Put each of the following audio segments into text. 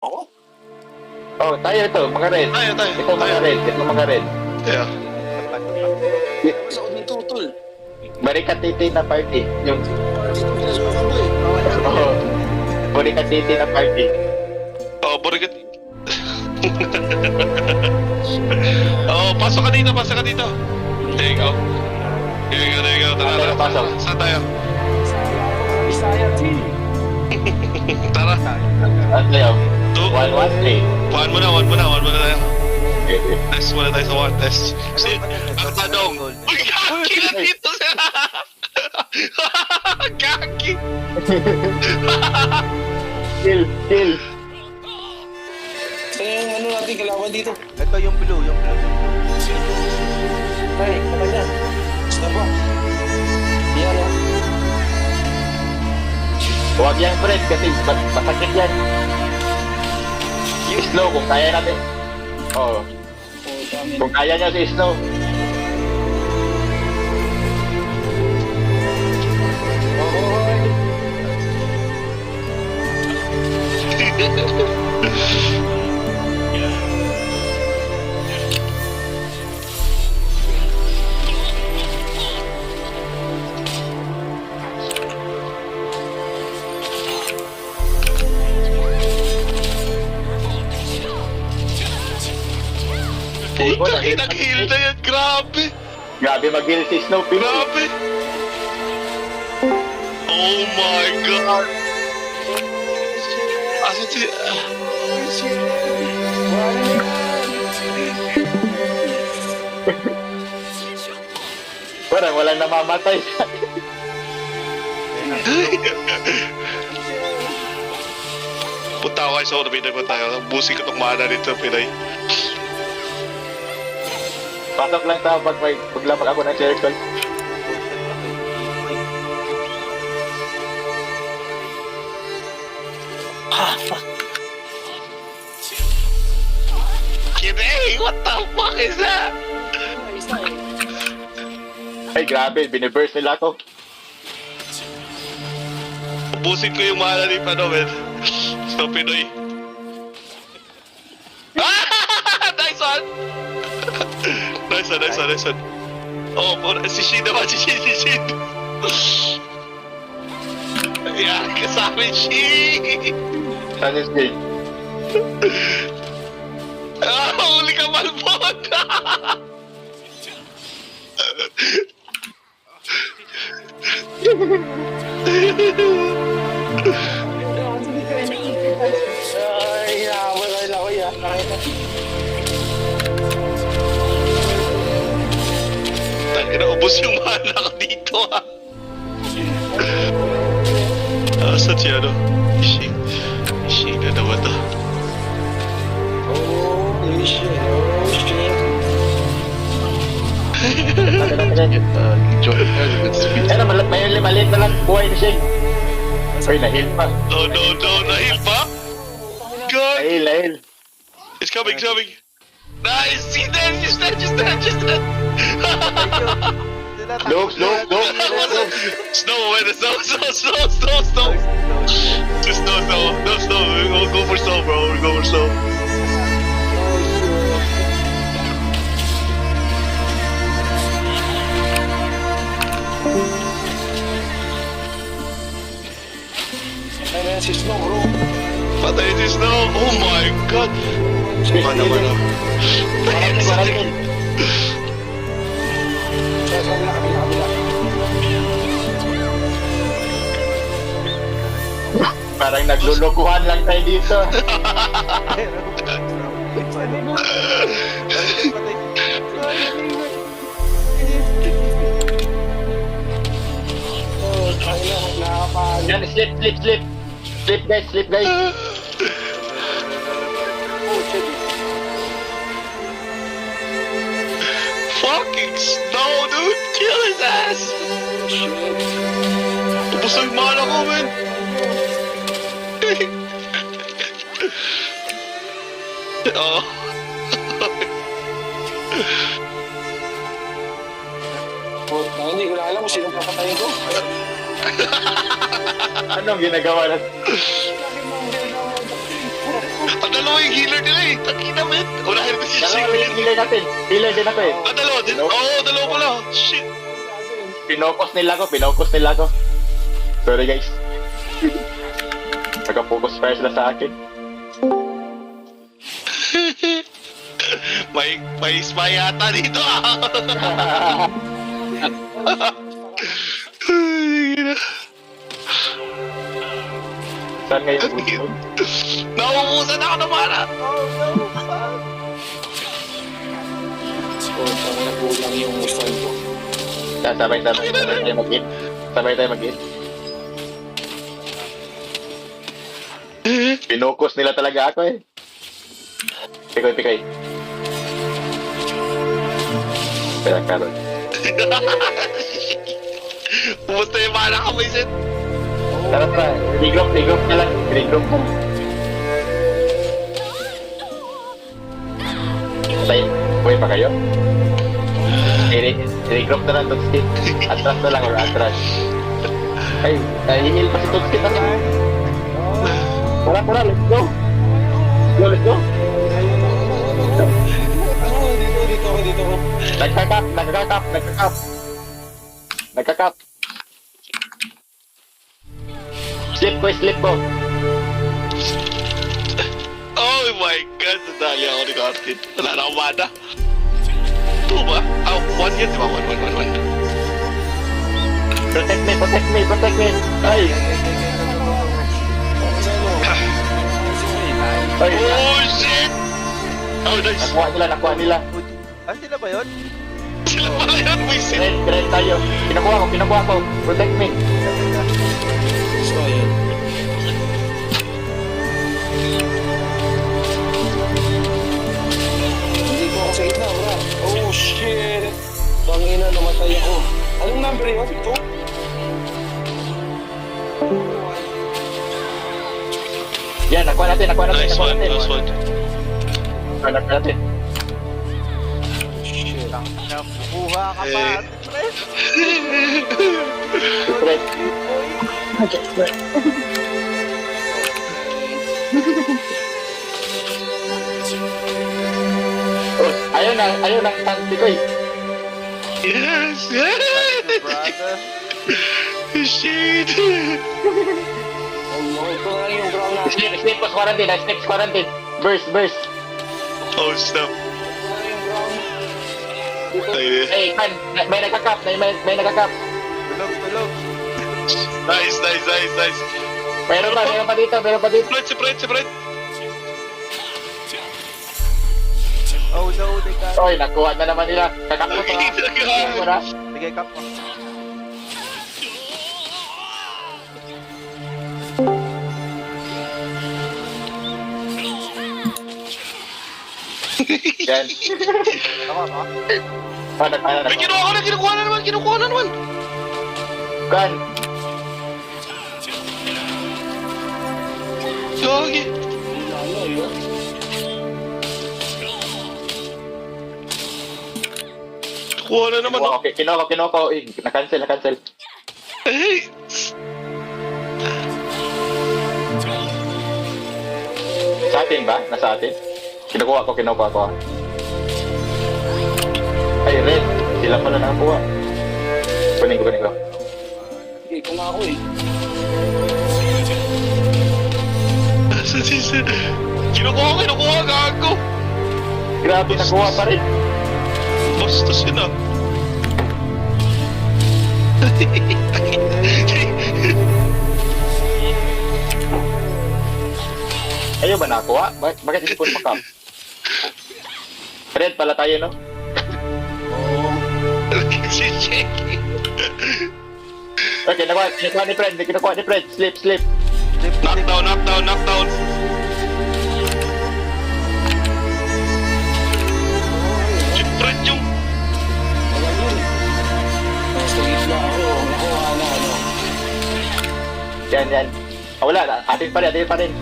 Ako? Oh, tayo ito, mga red. Tayo. Ito mga red, ito mga red. Yeah. Mas ako dito, tol. Barikat titi na party. Yung, Dito pinasukan ko eh. oh, barikat titi na party. Oh, burigat. Oh, pasok ka dito. There you go. Tara. Pasok. Saan tayo? Bisaya T. Tara. Ano tayo? 2, 1, 1, 3. one muna tayo. Okay. Test muna tayo sa one test. Si, ang tanong. Uy, kaki na dito siya. Kaki. Kill. Saan yung ano natin kalaban dito? Ito yung blue. Ay, ano yan? Basta ba? Yan o. Huwag yan, Fred, kasi masakit yan. Slow, kung kaya natin. Oh, kung kaya niya si Snow. Puta, kinag-heal na yan. Grabe. Grabe mag-heal si Snow. Grabe. Oh my God. Asan si... Parang walang namamatay. Punta ako kayo sa una, Pinay pa tayo. Busin ko itong mana nito, Pinay. Pasok lang sa paglapag ako ng circle. Kinay, what the fuck is that? Ay, grabe, biniburst nila ako. Busin ko yung mana ni Panomen. So, Pinoy. Nice one! Nice one. Oh, si Shin naman, si Shin. Yeah, kasama yung Shin. Saan yung stage? Ah, huli ka, Malbon! Ay, wala ko yan. Tangina, ubos yung mana ko dito, ha. Asan si ano? Shin na naman to. Oh, shit. Ano, may maliit na lang buhay ni Shane. Ay, nahil pa. No, nahil pa? God! Nahil. It's coming. Nice! See that? Just that! Look. Snow, wait, snow. Just no snow. We'll go for snow, bro. We'll go for snow. Ay, na si Snow, bro. Patay si Snow. Oh my God. Ano. Sa kabila. Parang naglulukuhan lang tayo dito. Oh, tayo na, nakapaan. Yan, slip. Slip, guys. Oh, shit. Fucking Snow, dude. Kill his ass. Ubus na yung mana ko, man. Oh. Oh, hindi ko na alam kung sino papatayin ko. Anong ginagawa natin? Lagi mong Dalawa yung healer nila eh. Takina mo yun. Unahin ko si Dalawa Shane. yung healer natin. Healer din ako eh. Dalawa din? Oo, dalawa pala. Shit. Pinokos nila ako. Sorry guys. Naka-focus fire sila sa akin. May spy yata dito ah. Saan ngayon gusto? Nauubusan ako ng mana. Oh, tama na kulang yung stand ko. Sabay tayo mag-hit. Pinokos nila talaga ako eh. Pikoy. Kaya karon. Pumunta yung mana ka, Vincent. Tara. Regroup na lang. Tayo, buhay pa kayo? Regroup na lang, Tutskit. Atras na lang or atras. Ay, hihil pa si Tutskit ako. Tara, let's go. Let's go. Dito ako. Nagkakap. Slip ko. Oh my God, nadali ako ni Cartin. Wala na akong mana. Ito ba? Ah, 1 yan, di ba? 1. Protect me. Ay. Ay. Oh shit! Oh, nice. Nakuha nila. Ah, sila ba yun? Sila pala yun, Vincent. Great tayo. Kinukuha ko. Protect me. Gusto ko yun. Hindi ko ako sa gitna, bro. Oh, shit. Pangina, namatay ako. Anong number yun? Ito? Yan, nakuha natin. Nice one. Nakuha natin. Shit. Buha ka pa, Eh. Fred. Fred. Oh, ayaw na tanti ko eh. Yes! Brother. Shit! Ito na yung ground natin. Snake quarantine. Burst. Oh, stop. Ito na yung ground. Dito. Ay, Hey, man, may nagkakap. Tulog. nice. Meron pa dito. Separate. Oh no, they got... Oy, nakuha na naman nila. Kakapot na. Sige, kap mo. Yan. Ako. Ay, kinukuha na naman. Kan. Gagi. Ano yun? Kuha na naman. Kinuha ko. Na-cancel. Ay, Sa atin ba? Nasa atin? Kinukuha ko. Ay, red. Sila pala nakakuha. Kunin ko. Sige, ikaw na ako eh. Kinukuha, gago. Grabe, nakuha pa rin. Basta sila. Ayaw ba nakuha? Bakit hindi ko makap? Red pala tayo, no? Si Jackie. Okay, kinukuha ni Fred. Sleep. Knockdown. Fred yung... Wala yun. Nasa gitna ako. Nakuha na ano. Yan. Wala, atin pa rin.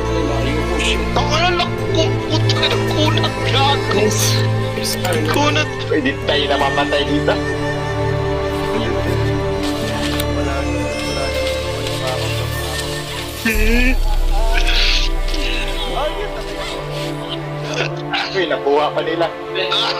Ay, layo ko, shit. Nakalala ko. Puta ka ng kunat, gago. Kunat. Hindi tayo namamatay dito. Uy, nakuha pa nila. Ah!